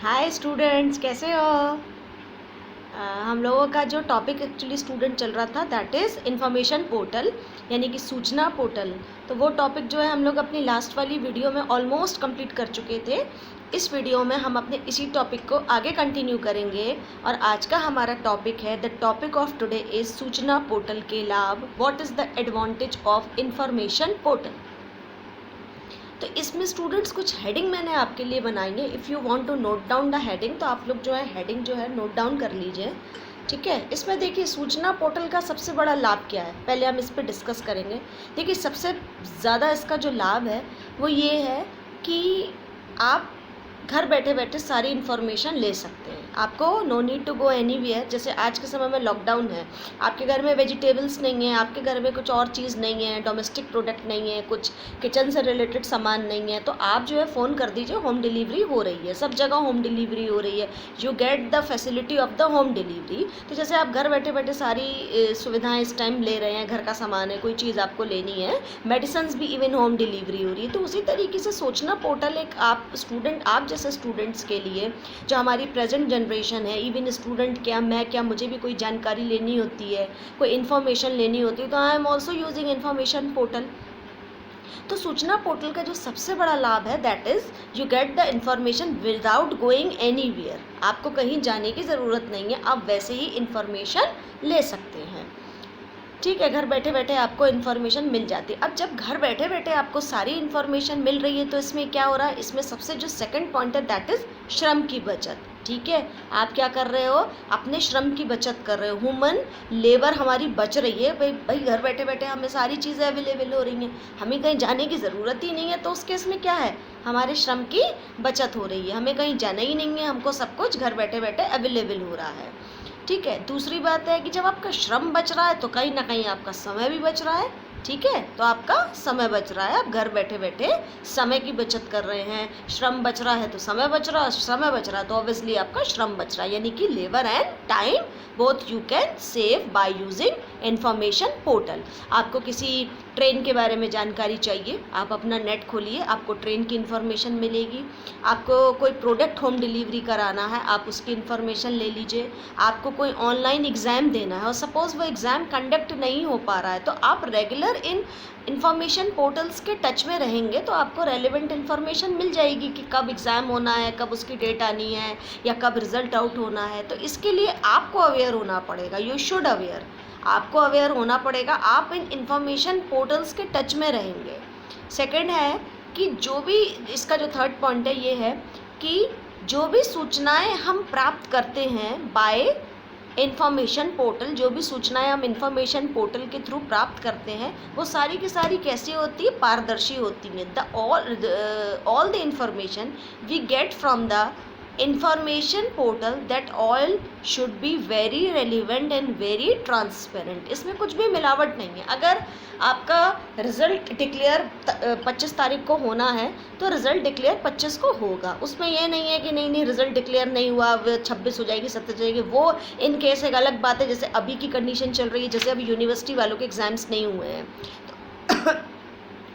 Hi students, कैसे हो? हम लोगों का जो टॉपिक एक्चुअली स्टूडेंट चल रहा था दैट इज़ इंफॉर्मेशन पोर्टल, यानी कि सूचना पोर्टल। तो वो टॉपिक जो है हम लोग अपनी लास्ट वाली वीडियो में ऑलमोस्ट कंप्लीट कर चुके थे। इस वीडियो में हम अपने इसी टॉपिक को आगे कंटिन्यू करेंगे और आज का हमारा टॉपिक है the topic of today is सूचना पोर्टल के लाभ। What is the advantage of information portal. तो इसमें स्टूडेंट्स कुछ हेडिंग मैंने आपके लिए बनाई है। If you want to note down the heading तो आप लोग जो है हेडिंग जो है नोट डाउन कर लीजिए। ठीक है, इसमें देखिए सूचना पोर्टल का सबसे बड़ा लाभ क्या है, पहले हम इस पर डिस्कस करेंगे। देखिए सबसे ज़्यादा इसका जो लाभ है वो ये है कि आप घर बैठे बैठे सारी इन्फॉर्मेशन ले सकते हैं। आपको no need to go anywhere. जैसे आज के समय में लॉकडाउन है, आपके घर में वेजिटेबल्स नहीं है, आपके घर में कुछ और चीज़ नहीं है, डोमेस्टिक प्रोडक्ट नहीं है, कुछ किचन से रिलेटेड सामान नहीं है, तो आप जो है फ़ोन कर दीजिए, होम डिलीवरी हो रही है, सब जगह होम डिलीवरी हो रही है। You get the facility of the home delivery. तो जैसे आप घर बैठे बैठे सारी सुविधाएँ इस टाइम ले रहे हैं, घर का सामान है, कोई चीज़ आपको लेनी है, मेडिसिन भी इवन होम डिलीवरी हो रही है। तो उसी तरीके से सूचना पोर्टल एक आप जैसे स्टूडेंट्स के लिए, जो हमारी प्रेजेंट जनरेशन है, इवन स्टूडेंट क्या, मैं क्या, मुझे भी कोई जानकारी लेनी होती है, कोई इन्फॉर्मेशन लेनी होती है, तो I am also using information portal. तो सूचना पोर्टल का जो सबसे बड़ा लाभ है that is you get the information without going anywhere. आपको कहीं जाने की ज़रूरत नहीं है, आप वैसे ही इन्फॉर्मेशन ले सकते हैं। ठीक है, घर बैठे बैठे आपको इन्फॉर्मेशन मिल जाती है। अब जब घर बैठे बैठे आपको सारी इन्फॉर्मेशन मिल रही है तो इसमें क्या हो रहा है, इसमें सबसे जो सेकंड पॉइंट है दैट इज़ श्रम की बचत। ठीक है, आप क्या कर रहे हो, अपने श्रम की बचत कर रहे हो, ह्यूमन लेबर हमारी बच रही है। भाई घर बैठे बैठे हमें सारी चीज़ें अवेलेबल हो रही हैं, हमें कहीं जाने की ज़रूरत ही नहीं है। तो उस केस में क्या है, हमारे श्रम की बचत हो रही है, हमें कहीं जाना ही नहीं है, हमको सब कुछ घर बैठे बैठे अवेलेबल हो रहा है। ठीक है, दूसरी बात है कि जब आपका श्रम बच रहा है तो कहीं ना कहीं आपका समय भी बच रहा है। ठीक है, तो आपका समय बच रहा है, आप घर बैठे बैठे समय की बचत कर रहे हैं। श्रम बच रहा है तो समय बच रहा है, समय बच रहा है तो ऑब्वियसली आपका श्रम बच रहा है, यानी कि labour and time both you can save by using information portal. आपको किसी ट्रेन के बारे में जानकारी चाहिए, आप अपना नेट खोलिए, आपको ट्रेन की इन्फॉर्मेशन मिलेगी। आपको कोई प्रोडक्ट होम डिलीवरी कराना है, आप उसकी इन्फॉर्मेशन ले लीजिए। आपको कोई ऑनलाइन एग्ज़ाम देना है और सपोज़ वो एग्ज़ाम कंडक्ट नहीं हो पा रहा है, तो आप रेगुलर इन इन्फॉर्मेशन पोर्टल्स के टच में रहेंगे तो आपको रेलिवेंट इन्फॉर्मेशन मिल जाएगी कि कब एग्ज़ाम होना है, कब उसकी डेट आनी है, या कब रिज़ल्ट आउट होना है। तो इसके लिए आपको अवेयर होना पड़ेगा, यू शुड अवेयर, आपको अवेयर होना पड़ेगा। आप इन इन्फॉर्मेशन पोर्टल्स के टच में रहेंगे। सेकंड है कि जो भी इसका जो थर्ड पॉइंट है ये है कि जो भी सूचनाएं हम प्राप्त करते हैं बाय इन्फॉर्मेशन पोर्टल, जो भी सूचनाएं हम इन्फॉर्मेशन पोर्टल के थ्रू प्राप्त करते हैं वो सारी की सारी कैसी होती है, पारदर्शी होती हैं। All the information we get from the information portal that all should be very relevant and very transparent. इसमें कुछ भी मिलावट नहीं है। अगर आपका रिज़ल्ट डिक्लेयर 25 तारीख को होना है तो रिज़ल्ट डिक्लेयर 25 को होगा। उसमें यह नहीं है कि नहीं नहीं रिज़ल्ट डिक्लेयर नहीं हुआ, 26 हो जाएगी, 27 हो जाएगी। वो इन केस एक अलग बात है, जैसे अभी की कंडीशन चल रही है, जैसे अभी यूनिवर्सिटी वालों के एग्ज़ाम्स नहीं हुए हैं तो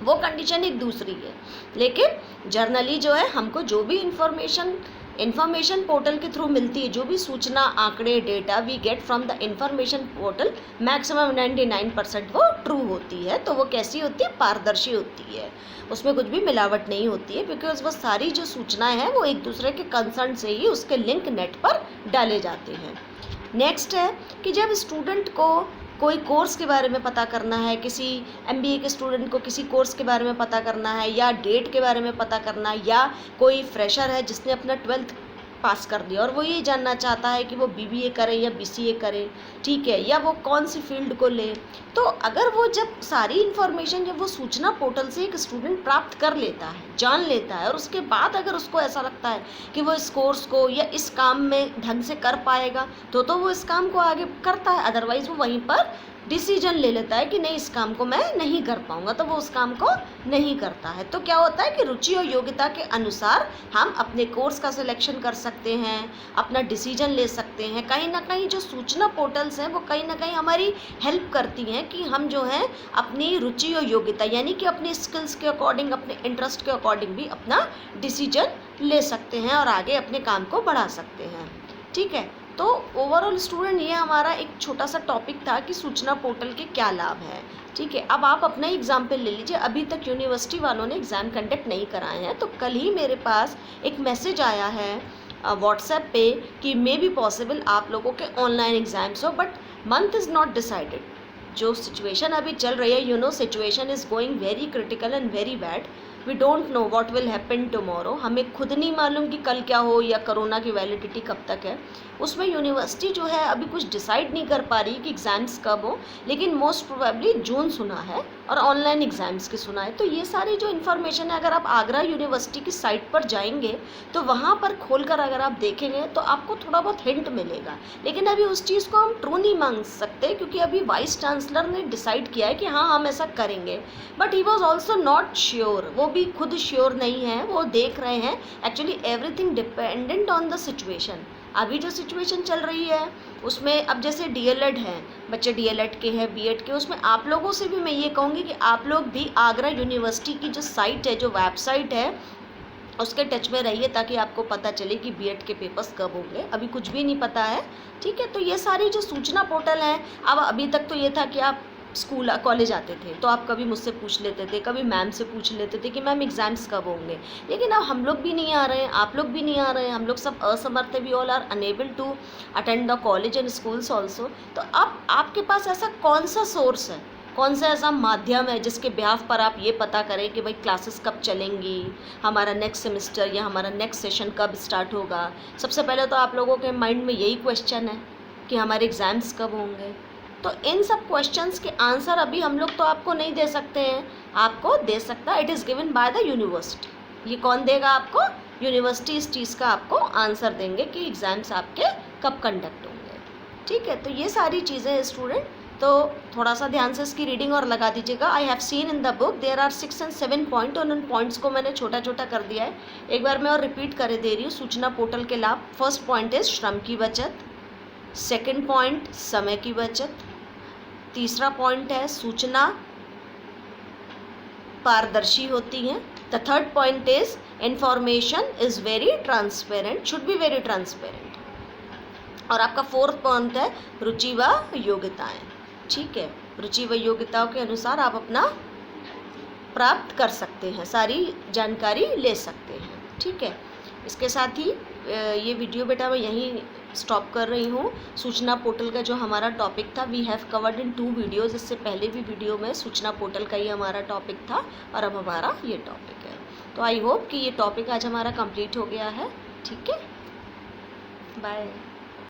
वो कंडीशन एक दूसरी है। लेकिन जर्नली जो है हमको जो भी इन्फॉर्मेशन पोर्टल के थ्रू मिलती है, जो भी सूचना, आंकड़े, data we get from the information portal, maximum 99% वो ट्रू होती है। तो वो कैसी होती है, पारदर्शी होती है, उसमें कुछ भी मिलावट नहीं होती है, बिकॉज वो सारी जो सूचनाएं हैं वो एक दूसरे के कंसर्न से ही उसके लिंक नेट पर डाले जाते हैं। नेक्स्ट है कि जब स्टूडेंट को कोई कोर्स के बारे में पता करना है, किसी एमबीए के स्टूडेंट को किसी कोर्स के बारे में पता करना है, या डेट के बारे में पता करना है, या कोई फ्रेशर है जिसने अपना 12th पास कर दिया और वो ये जानना चाहता है कि वो बीबीए करे या बीसीए करे, ठीक है, या वो कौन सी फील्ड को ले, तो अगर वो जब सारी इन्फॉर्मेशन जब वो सूचना पोर्टल से एक स्टूडेंट प्राप्त कर लेता है, जान लेता है, और उसके बाद अगर उसको ऐसा लगता है कि वो इस कोर्स को या इस काम में ढंग से कर पाएगा तो वो इस काम को आगे करता है, अदरवाइज़ वो वहीं पर डिसीजन ले लेता है कि नहीं इस काम को मैं नहीं कर पाऊंगा, तो वो उस काम को नहीं करता है। तो क्या होता है कि रुचि और योग्यता के अनुसार हम अपने कोर्स का सिलेक्शन कर सकते हैं, अपना डिसीजन ले सकते हैं। कहीं ना कहीं जो सूचना पोर्टल्स हैं वो कहीं ना कहीं हमारी हेल्प करती हैं कि हम जो है अपनी रुचि और योग्यता यानी कि अपनी स्किल्स के अकॉर्डिंग, अपने इंटरेस्ट के अकॉर्डिंग भी अपना डिसीजन ले सकते हैं और आगे अपने काम को बढ़ा सकते हैं। ठीक है, तो ओवरऑल स्टूडेंट ये हमारा एक छोटा सा टॉपिक था कि सूचना पोर्टल के क्या लाभ है। ठीक है, अब आप अपना ही एग्जाम्पल ले लीजिए। अभी तक यूनिवर्सिटी वालों ने एग्ज़ाम कंडक्ट नहीं कराए हैं, तो कल ही मेरे पास एक मैसेज आया है व्हाट्सएप पे कि मे बी पॉसिबल आप लोगों के ऑनलाइन एग्ज़ाम्स हो, but month is not decided. जो सिचुएशन अभी चल रही है, you know situation is going very critical and very bad. We don't know what will happen tomorrow. हमें खुद नहीं मालूम कि कल क्या हो या कोरोना की वैलिडिटी कब तक है। उसमें यूनिवर्सिटी जो है अभी कुछ डिसाइड नहीं कर पा रही कि एग्ज़ाम्स कब हो, लेकिन मोस्ट प्रोबेबली जून सुना है और ऑनलाइन एग्ज़ाम्स की सुना है। तो ये सारी जो इन्फॉर्मेशन है, अगर आप आगरा यूनिवर्सिटी की साइट पर जाएंगे तो वहाँ पर खोलकर अगर आप देखेंगे तो आपको थोड़ा बहुत हिंट मिलेगा। लेकिन अभी उस चीज़ को हम ट्रू नहीं मान सकते, क्योंकि अभी वाइस चांसलर ने डिसाइड किया है कि हाँ हम ऐसा करेंगे, but he was also not sure. वो भी खुद श्योर नहीं है, वो देख रहे हैं। Actually everything dependent on the situation. अभी जो सिचुएशन चल रही है उसमें अब जैसे डीएलएड हैं, बच्चे डीएलएड के हैं, बीएड के, उसमें आप लोगों से भी मैं ये कहूँगी कि आप लोग भी आगरा यूनिवर्सिटी की जो साइट है, जो वेबसाइट है, उसके टच में रहिए ताकि आपको पता चले कि बीएड के पेपर्स कब होंगे। अभी कुछ भी नहीं पता है। ठीक है, तो ये सारी जो सूचना पोर्टल हैं, अब अभी तक तो ये था कि आप स्कूल कॉलेज आते थे तो आप कभी मुझसे पूछ लेते थे, कभी मैम से पूछ लेते थे कि मैम एग्ज़ाम्स कब होंगे। लेकिन अब हम लोग भी नहीं आ रहे हैं, आप लोग भी नहीं आ रहे हैं, हम लोग सब असमर्थ है। We all are unable to attend the college and schools also. तो अब आपके पास ऐसा कौन सा सोर्स है, कौन सा ऐसा माध्यम है जिसके बिहाफ पर आप ये पता करें कि भाई क्लासेस कब चलेंगी, हमारा नेक्स्ट सेमेस्टर या हमारा नेक्स्ट सेशन कब स्टार्ट होगा। सबसे पहले तो आप लोगों के माइंड में यही क्वेश्चन है कि हमारे एग्ज़ाम्स कब होंगे। तो इन सब क्वेश्चंस के आंसर अभी हम लोग तो आपको नहीं दे सकते हैं, आपको दे सकता है, it is given by the university. ये कौन देगा आपको? यूनिवर्सिटी इस चीज़ का आपको आंसर देंगे कि एग्ज़ाम्स आपके कब कंडक्ट होंगे। ठीक है, तो ये सारी चीज़ें स्टूडेंट, तो थोड़ा सा ध्यान से इसकी रीडिंग और लगा दीजिएगा। I have seen in the book there are 6 and 7 point, और उन पॉइंट्स को मैंने छोटा छोटा कर दिया है। एक बार मैं और रिपीट कर दे रही हूँ। सूचना पोर्टल के लाभ: फर्स्ट पॉइंट इज श्रम की बचत, सेकेंड पॉइंट समय की बचत, तीसरा पॉइंट है सूचना पारदर्शी होती है। The third point is information is very transparent, should be very transparent. और आपका फोर्थ पॉइंट है रुचि व योग्यताएं। ठीक है, रुचि व योग्यताओं के अनुसार आप अपना प्राप्त कर सकते हैं, सारी जानकारी ले सकते हैं। ठीक है, इसके साथ ही ये वीडियो बेटा मैं यहीं स्टॉप कर रही हूँ। सूचना पोर्टल का जो हमारा टॉपिक था, we have covered in 2 videos. इससे पहले भी वीडियो में सूचना पोर्टल का ही हमारा टॉपिक था और अब हमारा ये टॉपिक है। तो आई होप कि ये टॉपिक आज हमारा कंप्लीट हो गया है। ठीक है, बाय।